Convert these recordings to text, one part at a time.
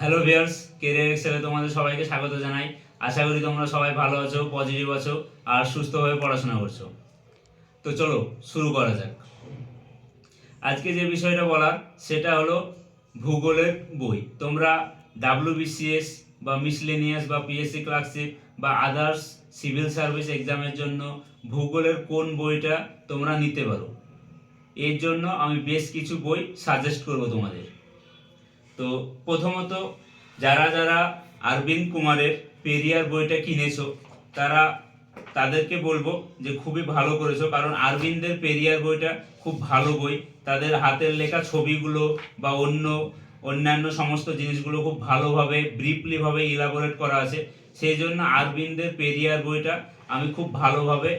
Hello viewers, career এক্সেলে তোমাদের সবাইকে স্বাগত জানাই। আশা করি তোমরা সবাই ভালো আছো, পজিটিভ আছো আর সুস্থভাবে পড়াশোনা করছো। তো চলো শুরু করা যাক। আজকে যে বিষয়টা বলার সেটা হলো ভূগোলের বই। তোমরা WBCS বা মিসলেনিয়াস বা পিএসসি ক্লার্কশিপ বা আদার্স সিভিল সার্ভিস এক্সামের জন্য ভূগোলের কোন বইটা তোমরা নিতে পারো, এর জন্য আমি বেশ কিছু বই সাজেস্ট করব তোমাদের। তো প্রথমত যারা যারা অরবিন্দ কুমারের পেরিয়ার বইটা কিনেছো তাদেরকে বলবো যে খুবই ভালো করেছো, কারণ অরবিন্দের পেরিয়ার বইটা খুব ভালো বই। তাদের হাতের লেখা ছবিগুলো বা অন্যান্য সমস্ত জিনিসগুলো খুব ভালোভাবে ব্রিফলিভাবে ইলাবোরেট করা আছে। সেই জন্য অরবিন্দের পেরিয়ার বইটা আমি খুব ভালোভাবে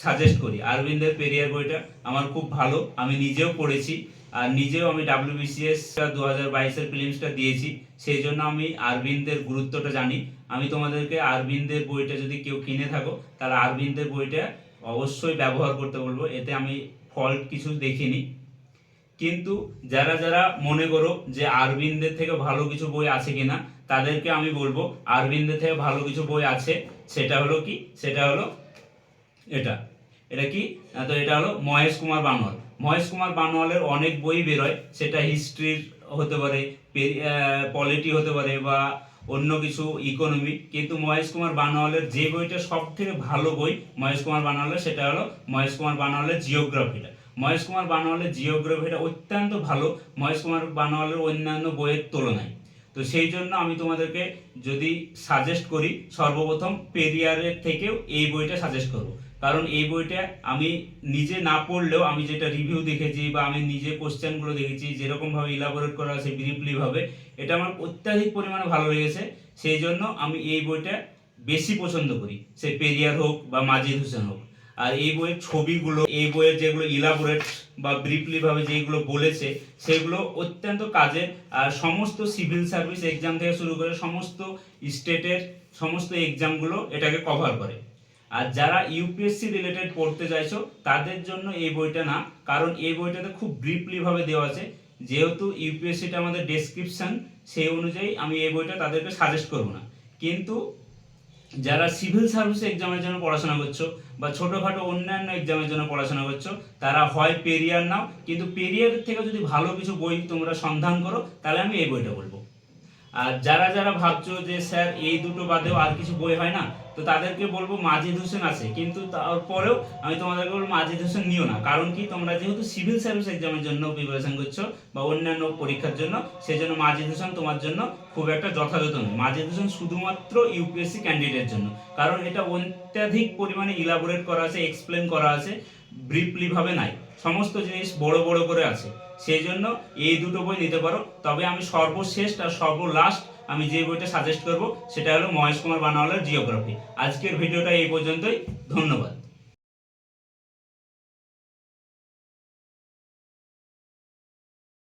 সাজেস্ট করি। অরবিন্দের পেরিয়ার বইটা আমার খুব ভালো, আমি নিজেও পড়েছি আর নিজেও আমি WBCS 2022-এর প্রিলিমসটা দিয়েছি, সেই জন্য আমি অরবিন্দের গুরুত্বটা জানি। আমি তোমাদেরকে অরবিন্দের বইটা যদি কেউ কিনে থাকো তাহলে অরবিন্দের বইটা অবশ্যই ব্যবহার করতে বলবো, এতে আমি ফল্ট কিছু দেখিনি। কিন্তু যারা যারা মনে করো যে অরবিন্দের থেকে ভালো কিছু বই আছে কিনা, তাদেরকে আমি বলবো অরবিন্দের থেকে ভালো কিছু বই আছে। সেটা হলো কি, সেটা হলো এটা এটা কি, তো এটা হলো মহেশ কুমার বানোয়াল। মহেশ কুমার বানোয়ালের অনেক বই বেরোয়, সেটা হিস্ট্রির হতে পারে, পলিটি হতে পারে বা অন্য কিছু ইকোনমি। কিন্তু মহেশ কুমার বানোয়ালের যে বইটা সব থেকে ভালো বই মহেশ কুমার বানোয়ালের, সেটা হলো মহেশ কুমার বানোয়ালের জিওগ্রাফিটা। মহেশ কুমার বানোয়ালের জিওগ্রাফিটা অত্যন্ত ভালো মহেশ কুমার বানোয়ালের অন্যান্য বইয়ের তুলনায়। তো সেই জন্য আমি তোমাদেরকে যদি সাজেস্ট করি, সর্বপ্রথম পেরিয়ারের থেকেও এই বইটা সাজেস্ট করব, কারণ এই বইটা আমি নিজে না পড়লেও আমি যেটা রিভিউ দেখেছি বা আমি নিজে কোশ্চেনগুলো দেখেছি, যেরকমভাবে ইলাবোরেট করা আছে ব্রিফলিভাবে, এটা আমার অত্যাধিক পরিমাণে ভালো লেগেছে। সেই জন্য আমি এই বইটা বেশি পছন্দ করি, সে পেরিয়ার হোক বা মাজিদ হোসেন হোক। আর এই বইয়ের ছবিগুলো, এই বইয়ের যেগুলো ইলাবোরেট বা ব্রিফলিভাবে যেগুলো বলেছে সেগুলো অত্যন্ত কাজের। আর সমস্ত সিভিল সার্ভিস এক্সাম থেকে শুরু করে সমস্ত স্টেটের সমস্ত এক্সামগুলো এটাকে কভার করে। আর যারা ইউপিএসসি রিলেটেড পড়তে চাইছো তাদের জন্য এই বইটা না, কারণ এই বইটাতে খুব ব্রিফলিভাবে দেওয়া আছে। যেহেতু ইউপিএসসিটা আমাদের ডেসক্রিপশন, সেই অনুযায়ী আমি এই বইটা তাদেরকে সাজেস্ট করব না। কিন্তু যারা সিভিল সার্ভিস এক্সামের জন্য পড়াশোনা করছো বা ছোটোখাটো অন্যান্য এক্সামের জন্য পড়াশোনা করছো, তারা হয় পেরিয়ার নাও, কিন্তু পেরিয়ার থেকে যদি ভালো কিছু বই তোমরা সন্ধান করো তাহলে আমি এই বইটা বলবো। আর যারা যারা ভাবছো যে স্যার এই দুটো বাদেও আর কিছু বই হয় না, তো তাদেরকে বলবো মাজিদ হোসেন আছে, কিন্তু তারপরেও আমি তোমাদেরকে বলবো মাজিদ হোসেন নিও না। কারণ কি, তোমরা যেহেতু সিভিল সার্ভিস এক্সামের জন্য প্রিপারেশন করছো বা অন্যান্য পরীক্ষার জন্য, সেই জন্য মাজিদ হোসেন তোমার জন্য খুব একটা যথাযথ নয়। মাজিদ হোসেন শুধুমাত্র ইউপিএসসি ক্যান্ডিডেটের জন্য, কারণ এটা অত্যাধিক পরিমাণে ইলাবোরেট করা আছে, এক্সপ্লেন করা আছে, ব্রিফলি ভাবে নাই, সমস্ত জিনিস বড় বড় করে আছে। সেই জন্য এই দুটো বই নিতে পারো। তবে আমি সর্বশেষ আর সর্বলাস্ট আমি যে বইটা সাজেস্ট করব সেটা হলো মহেশ কুমার বানোয়ালের জিওগ্রাফি। আজকের ভিডিওটা এই পর্যন্তই, ধন্যবাদ।